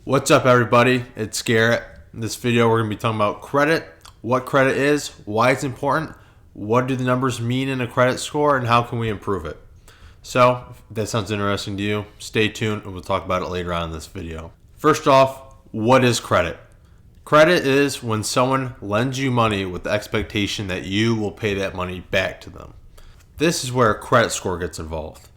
What's up, everybody? It's Garrett. In this video, we're going to be talking about credit, what credit is, why it's important, what do the numbers mean in a credit score, and how can we improve it. So, if that sounds interesting to you, stay tuned and we'll talk about it later on in this video. First off, what is credit? Credit is when someone lends you money with the expectation that you will pay that money back to them. This is where a credit score gets involved.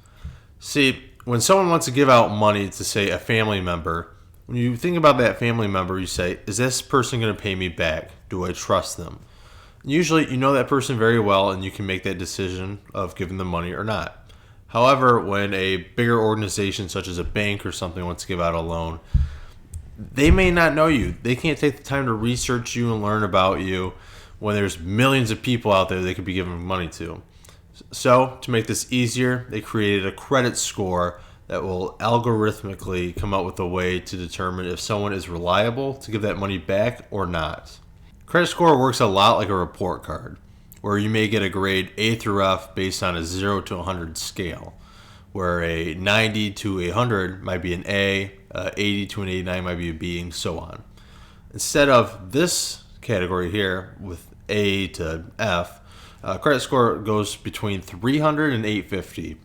See, when someone wants to give out money to, say, a family member, when you think about that family member, you say, is this person going to pay me back? Do I trust them? Usually, you know that person very well and you can make that decision of giving them money or not. However, when a bigger organization such as a bank or something wants to give out a loan, they may not know you. They can't take the time to research you and learn about you when there's millions of people out there they could be giving money to. So, to make this easier, they created a credit score that will algorithmically come up with a way to determine if someone is reliable to give that money back or not. Credit score works a lot like a report card, where you may get a grade A through F based on a 0 to 100 scale, where a 90 to 100 might be an A, 80 to an 89 might be a B, and so on. Instead of this category here with A to F, credit score goes between 300 and 850.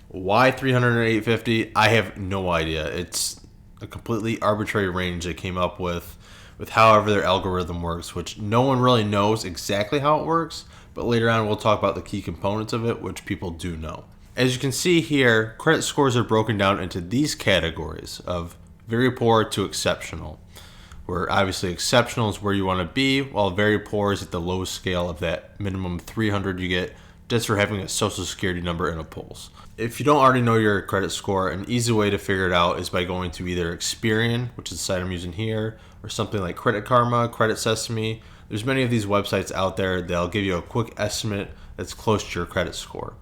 Why 300 and 850? I have no idea. It's a completely arbitrary range they came up with however their algorithm works, which no one really knows exactly how it works, but later on we'll talk about the key components of it, which people do know. As you can see here, credit scores are broken down into these categories of very poor to exceptional, where obviously exceptional is where you want to be, while very poor is at the low scale of that minimum 300 you get just for having a social security number and a pulse. If you don't already know your credit score, an easy way to figure it out is by going to either Experian, which is the site I'm using here, or something like Credit Karma, Credit Sesame. There's many of these websites out there that'll give you a quick estimate that's close to your credit score.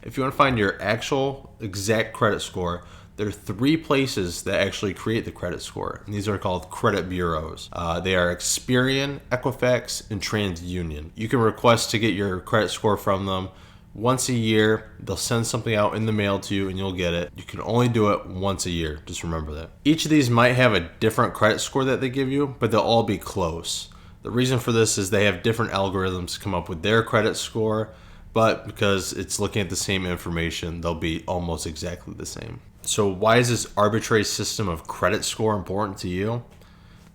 If you want to find your actual exact credit score, there are 3 places that actually create the credit score, and these are called credit bureaus. They are Experian, Equifax, and TransUnion. You can request to get your credit score from them once a year. They'll send something out in the mail to you and you'll get it. You can only do it once a year. Just remember that. Each of these might have a different credit score that they give you, but they'll all be close. The reason for this is they have different algorithms to come up with their credit score, but because it's looking at the same information, they'll be almost exactly the same. So why is this arbitrary system of credit score important to you?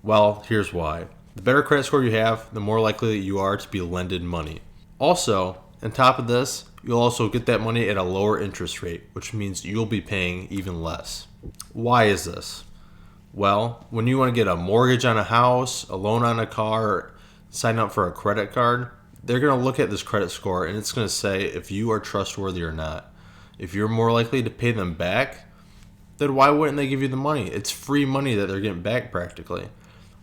Well, here's why. The better credit score you have, the more likely you are to be lended money. Also, on top of this, you'll also get that money at a lower interest rate, which means you'll be paying even less. Why is this? Well, when you want to get a mortgage on a house, a loan on a car, or sign up for a credit card, they're going to look at this credit score and it's going to say if you are trustworthy or not. If you're more likely to pay them back, then why wouldn't they give you the money? It's free money that they're getting back practically.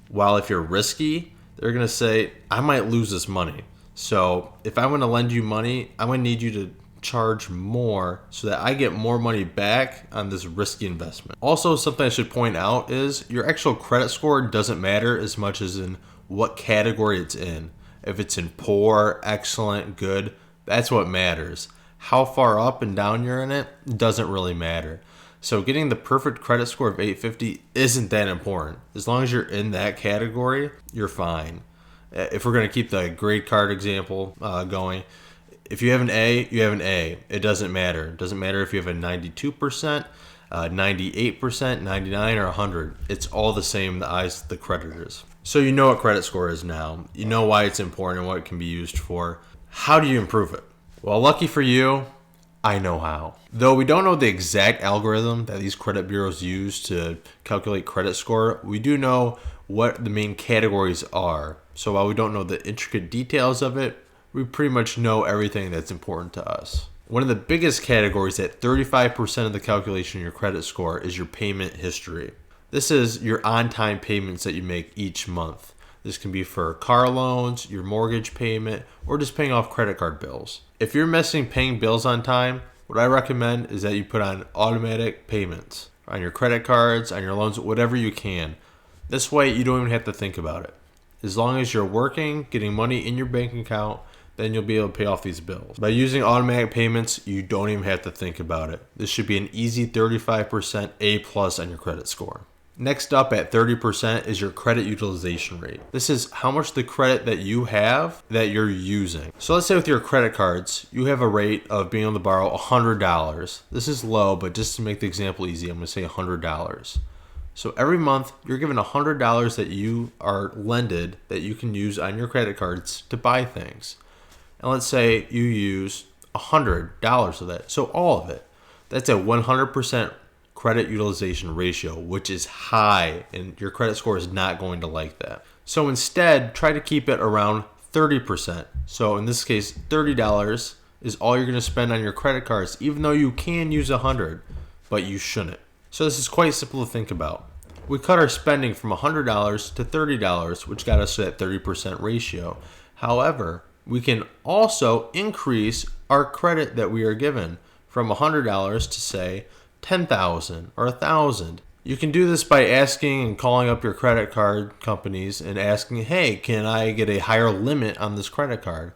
While if you're risky, they're going to say, I might lose this money. So if I'm going to lend you money, I'm going to need you to charge more so that I get more money back on this risky investment. Also, something I should point out is your actual credit score doesn't matter as much as in what category it's in. If it's in poor, excellent, good, that's what matters. How far up and down you're in it doesn't really matter. So getting the perfect credit score of 850 isn't that important. As long as you're in that category, you're fine. If we're going to keep the grade card example going, if you have an A, you have an A. It doesn't matter. It doesn't matter if you have a 92%, 98%, 99, or 100. It's all the same in the eyes of the creditors. So you know what credit score is now. You know why it's important and what it can be used for. How do you improve it? Well, lucky for you, I know how. Though we don't know the exact algorithm that these credit bureaus use to calculate credit score, we do know what the main categories are. So while we don't know the intricate details of it, we pretty much know everything that's important to us. One of the biggest categories at 35% of the calculation of your credit score is your payment history. This is your on-time payments that you make each month. This can be for car loans, your mortgage payment, or just paying off credit card bills. If you're missing paying bills on time, what I recommend is that you put on automatic payments on your credit cards, on your loans, whatever you can. This way you don't even have to think about it. As long as you're working, getting money in your bank account, then you'll be able to pay off these bills. By using automatic payments, you don't even have to think about it. This should be an easy 35% A plus on your credit score. Next up at 30% is your credit utilization rate. This is how much the credit that you have that you're using. So let's say with your credit cards, you have a rate of being able to borrow $100. This is low, but just to make the example easy, I'm going to say $100. So every month, you're given $100 that you are lended that you can use on your credit cards to buy things. And let's say you use $100 of that, so all of it. That's a 100% credit utilization ratio, which is high, and your credit score is not going to like that. So instead, try to keep it around 30%. So in this case, $30 is all you're going to spend on your credit cards, even though you can use $100, but you shouldn't. So this is quite simple to think about. We cut our spending from $100 to $30, which got us to that 30% ratio. However, we can also increase our credit that we are given from $100 to say $10,000 or $1,000. You can do this by asking and calling up your credit card companies and asking, hey, can I get a higher limit on this credit card?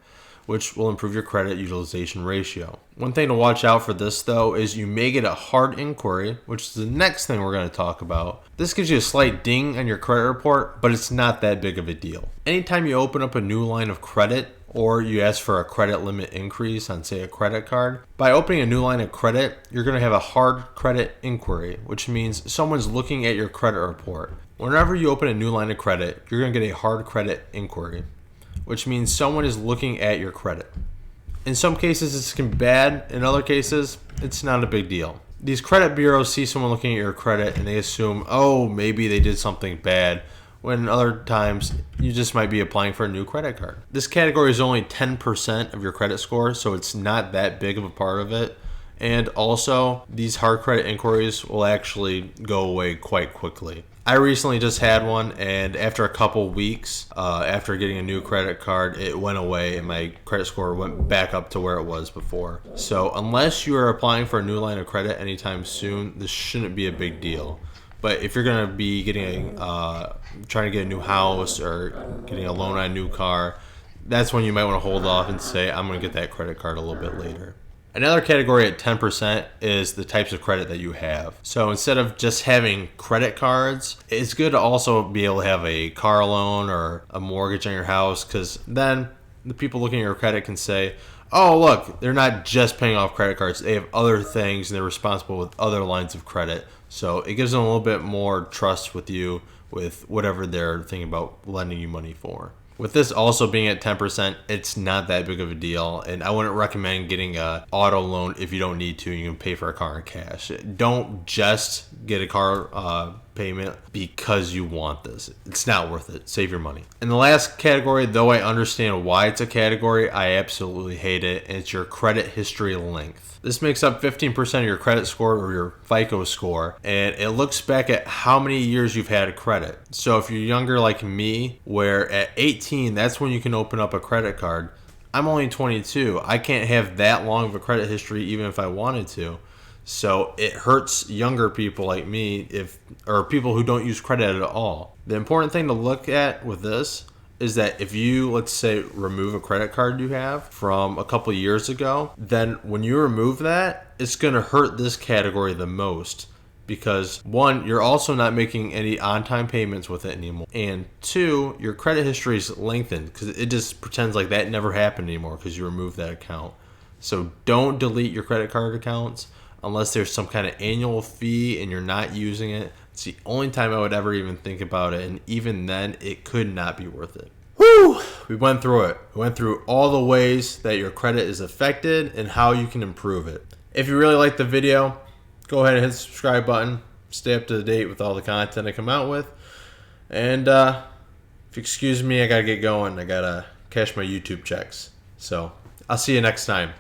Which will improve your credit utilization ratio. One thing to watch out for this though is you may get a hard inquiry, which is the next thing we're going to talk about. This gives you a slight ding on your credit report, but it's not that big of a deal. Anytime you open up a new line of credit or you ask for a credit limit increase on, say, a credit card, by opening a new line of credit, you're going to have a hard credit inquiry, which means someone's looking at your credit report. Whenever you open a new line of credit, you're going to get a hard credit inquiry, which means someone is looking at your credit. In some cases, this can be bad. In other cases, it's not a big deal. These credit bureaus see someone looking at your credit and they assume, oh, maybe they did something bad, when other times you just might be applying for a new credit card. This category is only 10% of your credit score, so it's not that big of a part of it. And also, these hard credit inquiries will actually go away quite quickly. I recently just had one, and after a couple weeks, after getting a new credit card, it went away and my credit score went back up to where it was before. So unless you are applying for a new line of credit anytime soon, this shouldn't be a big deal. But if you're going to be getting trying to get a new house or getting a loan on a new car, that's when you might want to hold off and say, I'm going to get that credit card a little bit later. Another category at 10% is the types of credit that you have. So instead of just having credit cards, it's good to also be able to have a car loan or a mortgage on your house, because then the people looking at your credit can say, oh, look, they're not just paying off credit cards. They have other things and they're responsible with other lines of credit. So it gives them a little bit more trust with you with whatever they're thinking about lending you money for. With this also being at 10%, it's not that big of a deal, and I wouldn't recommend getting an auto loan if you don't need to. You can pay for a car in cash. Don't just get a car payment because you want this. It's not worth it. Save your money. And the last category, though I understand why it's a category, I absolutely hate it, and it's your credit history length. This makes up 15% of your credit score or your FICO score, and it looks back at how many years you've had a credit. So if you're younger like me, where at 18, that's when you can open up a credit card. I'm only 22. I can't have that long of a credit history even if I wanted to. So it hurts younger people like me or people who don't use credit at all. The important thing to look at with this is that if you, let's say, remove a credit card you have from a couple of years ago, then when you remove that, it's going to hurt this category the most. Because one, you're also not making any on-time payments with it anymore. And two, your credit history is lengthened because it just pretends like that never happened anymore because you removed that account. So don't delete your credit card accounts unless there's some kind of annual fee and you're not using it. It's the only time I would ever even think about it. And even then, it could not be worth it. Woo! We went through it. We went through all the ways that your credit is affected and how you can improve it. If you really liked the video, go ahead and hit the subscribe button. Stay up to date with all the content I come out with. And if you excuse me, I got to get going. I got to cash my YouTube checks. So I'll see you next time.